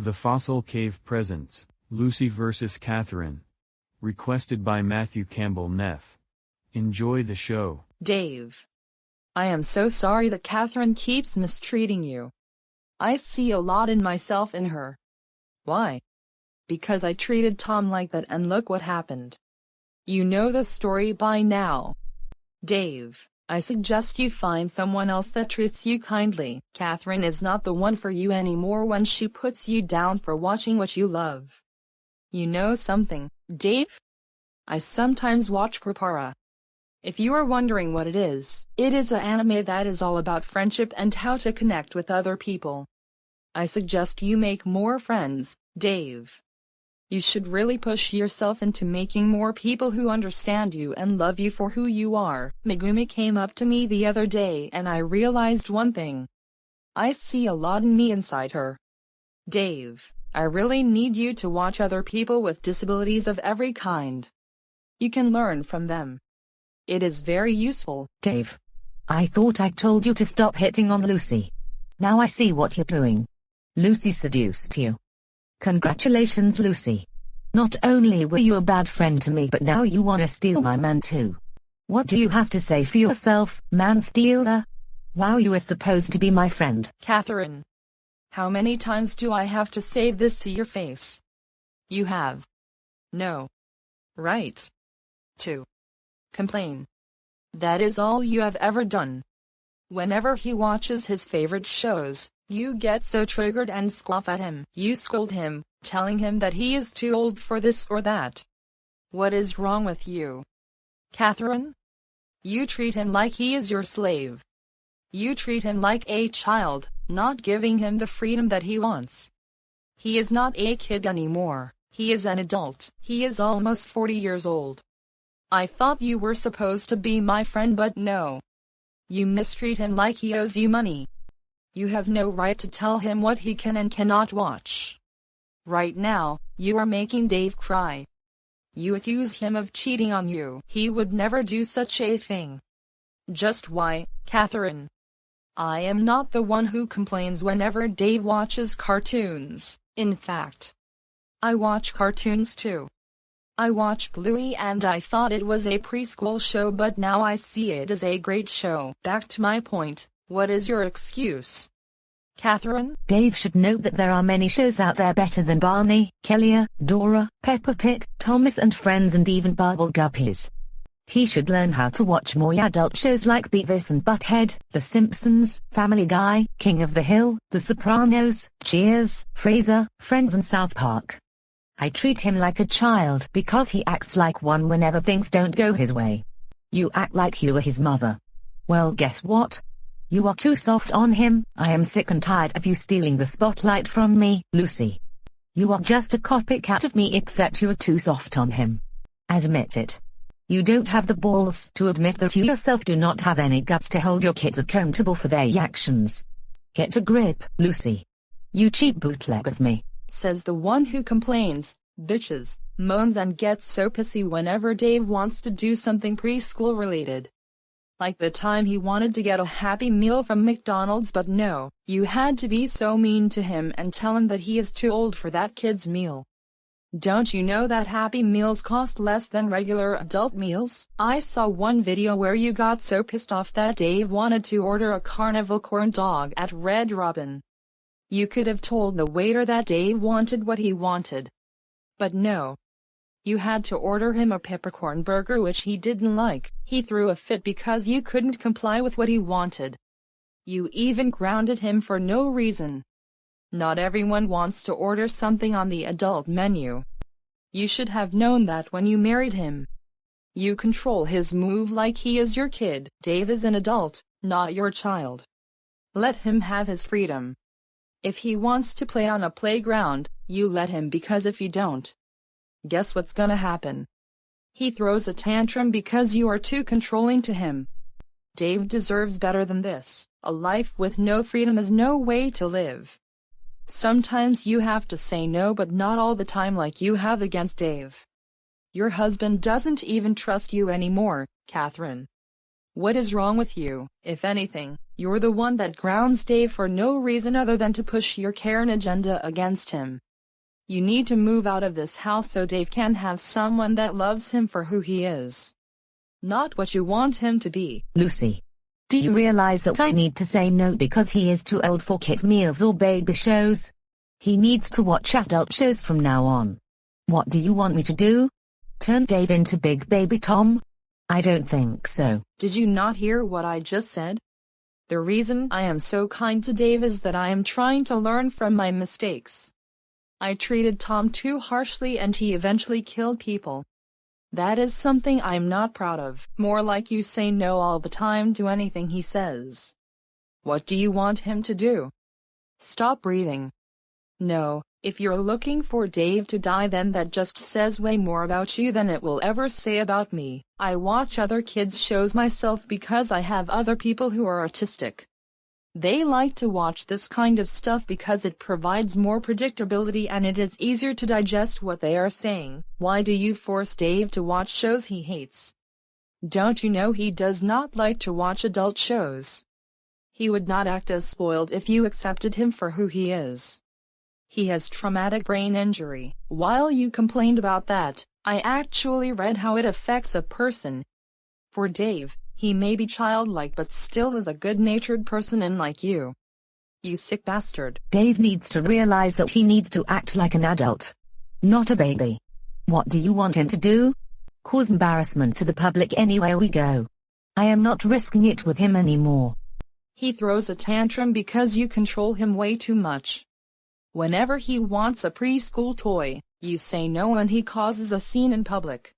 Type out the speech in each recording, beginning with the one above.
The Fossil Cave Presents, Lucy vs. Catherine. Requested by Matthew Campbell Neff. Enjoy the show. Dave. I am so sorry that Catherine keeps mistreating you. I see a lot in myself in her. Why? Because I treated Tom like that and look what happened. You know the story by now. Dave, I suggest you find someone else that treats you kindly. Catherine is not the one for you anymore when she puts you down for watching what you love. You know something, Dave? I sometimes watch Prepara. If you are wondering what it is an anime that is all about friendship and how to connect with other people. I suggest you make more friends, Dave. You should really push yourself into making more people who understand you and love you for who you are. Megumi came up to me the other day and I realized one thing. I see a lot in me inside her. Dave, I really need you to watch other people with disabilities of every kind. You can learn from them. It is very useful. Dave, I thought I told you to stop hitting on Lucy. Now I see what you're doing. Lucy seduced you. Congratulations, Lucy. Not only were you a bad friend to me, but now you wanna steal my man too. What do you have to say for yourself, man stealer? Wow, you were supposed to be my friend. Catherine, how many times do I have to say this to your face? You have no right to complain. That is all you have ever done. Whenever he watches his favorite shows, you get so triggered and scoff at him. You scold him, telling him that he is too old for this or that. What is wrong with you? Catherine? You treat him like he is your slave. You treat him like a child, not giving him the freedom that he wants. He is not a kid anymore, he is an adult. He is almost 40 years old. I thought you were supposed to be my friend, but no. You mistreat him like he owes you money. You have no right to tell him what he can and cannot watch. Right now, you are making Dave cry. You accuse him of cheating on you. He would never do such a thing. Just why, Catherine? I am not the one who complains whenever Dave watches cartoons. In fact, I watch cartoons too. I watch Bluey and I thought it was a preschool show, but now I see it as a great show. Back to my point, what is your excuse? Catherine? Dave should know that there are many shows out there better than Barney, Kelly, Dora, Peppa Pig, Thomas and Friends, and even Bubble Guppies. He should learn how to watch more adult shows like Beavis and Butthead, The Simpsons, Family Guy, King of the Hill, The Sopranos, Cheers, Frasier, Friends and South Park. I treat him like a child because he acts like one whenever things don't go his way. You act like you were his mother. Well, guess what? You are too soft on him. I am sick and tired of you stealing the spotlight from me, Lucy. You are just a copycat of me, except you are too soft on him. Admit it. You don't have the balls to admit that you yourself do not have any guts to hold your kids accountable for their actions. Get a grip, Lucy. You cheap bootleg of me. Says the one who complains, bitches, moans and gets so pissy whenever Dave wants to do something preschool related. Like the time he wanted to get a Happy Meal from McDonald's, but no, you had to be so mean to him and tell him that he is too old for that kid's meal. Don't you know that Happy Meals cost less than regular adult meals? I saw one video where you got so pissed off that Dave wanted to order a carnival corn dog at Red Robin. You could have told the waiter that Dave wanted what he wanted. But no. You had to order him a peppercorn burger, which he didn't like. He threw a fit because you couldn't comply with what he wanted. You even grounded him for no reason. Not everyone wants to order something on the adult menu. You should have known that when you married him. You control his move like he is your kid. Dave is an adult, not your child. Let him have his freedom. If he wants to play on a playground, you let him, because if you don't, guess what's gonna happen? He throws a tantrum because you are too controlling to him. Dave deserves better than this. A life with no freedom is no way to live. Sometimes you have to say no, but not all the time like you have against Dave. Your husband doesn't even trust you anymore, Catherine. What is wrong with you? If anything, you're the one that grounds Dave for no reason other than to push your Karen agenda against him. You need to move out of this house so Dave can have someone that loves him for who he is, not what you want him to be. Lucy, do you realize that I need to say no because he is too old for kids' meals or baby shows? He needs to watch adult shows from now on. What do you want me to do? Turn Dave into Big Baby Tom? I don't think so. Did you not hear what I just said? The reason I am so kind to Dave is that I am trying to learn from my mistakes. I treated Tom too harshly and he eventually killed people. That is something I'm not proud of. More like you say no all the time to anything he says. What do you want him to do? Stop breathing. No, if you're looking for Dave to die, then that just says way more about you than it will ever say about me. I watch other kids' shows myself because I have other people who are autistic. They like to watch this kind of stuff because it provides more predictability and it is easier to digest what they are saying. Why do you force Dave to watch shows he hates? Don't you know he does not like to watch adult shows? He would not act as spoiled if you accepted him for who he is. He has traumatic brain injury. While you complained about that, I actually read how it affects a person. For Dave, he may be childlike but still is a good-natured person unlike you. You sick bastard. Dave needs to realize that he needs to act like an adult, not a baby. What do you want him to do? Cause embarrassment to the public anywhere we go. I am not risking it with him anymore. He throws a tantrum because you control him way too much. Whenever he wants a preschool toy, you say no and he causes a scene in public.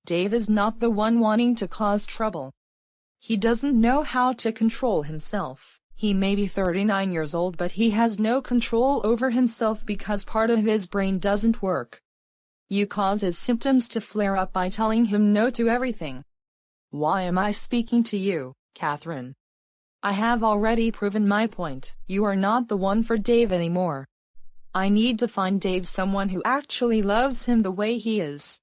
Dave is not the one wanting to cause trouble. He doesn't know how to control himself. He may be 39 years old but he has no control over himself because part of his brain doesn't work. You cause his symptoms to flare up by telling him no to everything. Why am I speaking to you, Catherine? I have already proven my point. You are not the one for Dave anymore. I need to find Dave someone who actually loves him the way he is.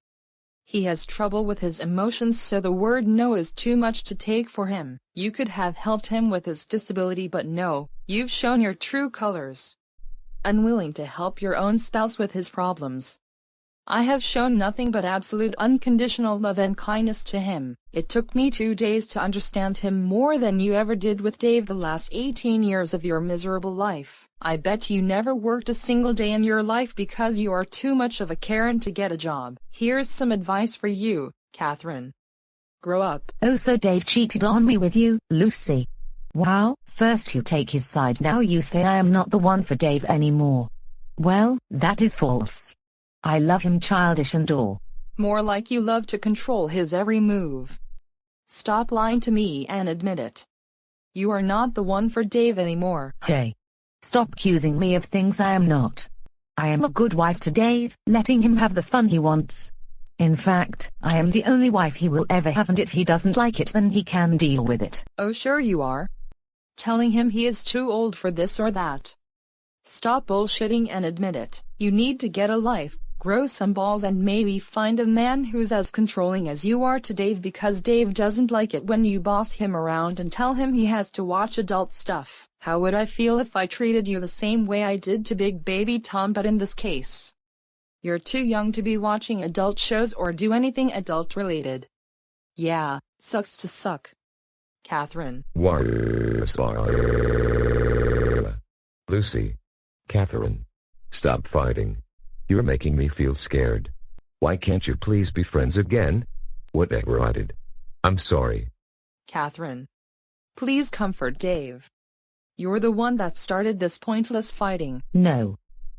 He has trouble with his emotions, so the word no is too much to take for him. You could have helped him with his disability, but no, you've shown your true colors. Unwilling to help your own spouse with his problems. I have shown nothing but absolute unconditional love and kindness to him. It took me 2 days to understand him more than you ever did with Dave the last 18 years of your miserable life. I bet you never worked a single day in your life because you are too much of a Karen to get a job. Here's some advice for you, Catherine. Grow up. Oh, so Dave cheated on me with you, Lucy. Wow, first you take his side, now you say I am not the one for Dave anymore. Well, that is false. I love him, Childish and all. More like you love to control his every move. Stop lying to me and admit it. You are not the one for Dave anymore. Hey. Stop accusing me of things I am not. I am a good wife to Dave, letting him have the fun he wants. In fact, I am the only wife he will ever have, and if he doesn't like it then he can deal with it. Oh sure you are. Telling him he is too old for this or that. Stop bullshitting and admit it. You need to get a life, grow some balls, and maybe find a man who's as controlling as you are to Dave, because Dave doesn't like it when you boss him around and tell him he has to watch adult stuff. How would I feel if I treated you the same way I did to Big Baby Tom? But in this case, you're too young to be watching adult shows or do anything adult related. Yeah, sucks to suck. Catherine. Lucy. Catherine. Stop fighting. You're making me feel scared. Why can't you please be friends again? Whatever I did. I'm sorry. Catherine. Please comfort Dave. You're the one that started this pointless fighting. No.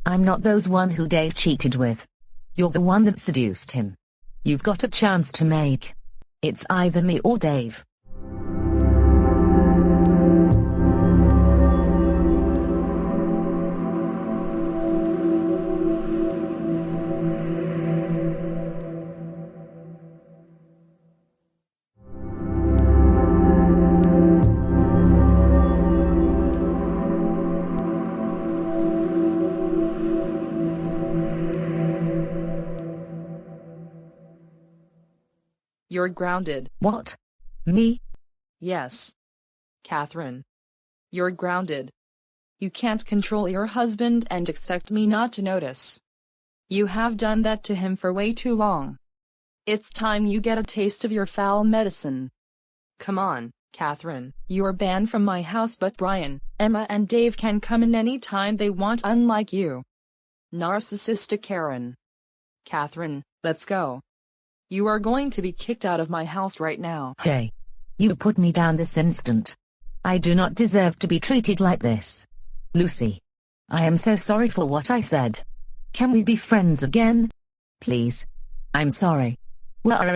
I'm not those one who Dave cheated with. You're the one that seduced him. You've got a chance to make. It's either me or Dave. You're grounded. What? Me? Yes. Catherine. You're grounded. You can't control your husband and expect me not to notice. You have done that to him for way too long. It's time you get a taste of your foul medicine. Come on, Catherine. You're banned from my house, but Brian, Emma and Dave can come in any time they want, unlike you. Narcissistic Karen. Catherine, let's go. You are going to be kicked out of my house right now. Hey. You put me down this instant. I do not deserve to be treated like this. Lucy. I am so sorry for what I said. Can we be friends again? Please. I'm sorry. Yeah.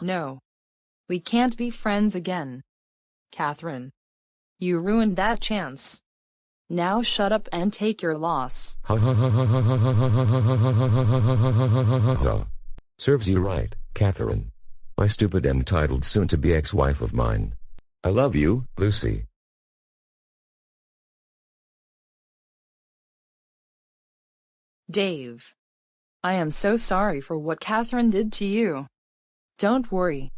No. We can't be friends again. Catherine. You ruined that chance. Now shut up and take your loss. Serves you right, Catherine. My stupid entitled soon-to-be ex-wife of mine. I love you, Lucy. Dave. I am so sorry for what Catherine did to you. Don't worry.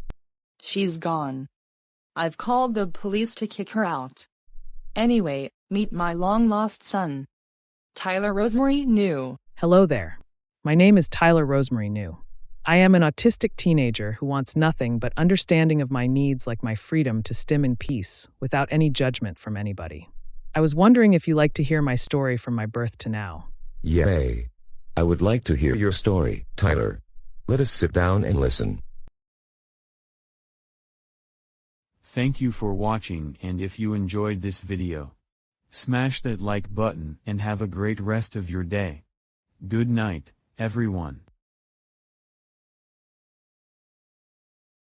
She's gone. I've called the police to kick her out. Anyway, meet my long-lost son. Tyler Rosemarie New. Hello there. My name is Tyler Rosemarie New. I am an autistic teenager who wants nothing but understanding of my needs, like my freedom to stim in peace without any judgment from anybody. I was wondering if you like to hear my story from my birth to now. Yay. I would like to hear your story, Tyler. Let us sit down and listen. Thank you for watching, and if you enjoyed this video, smash that like button and have a great rest of your day. Good night, everyone.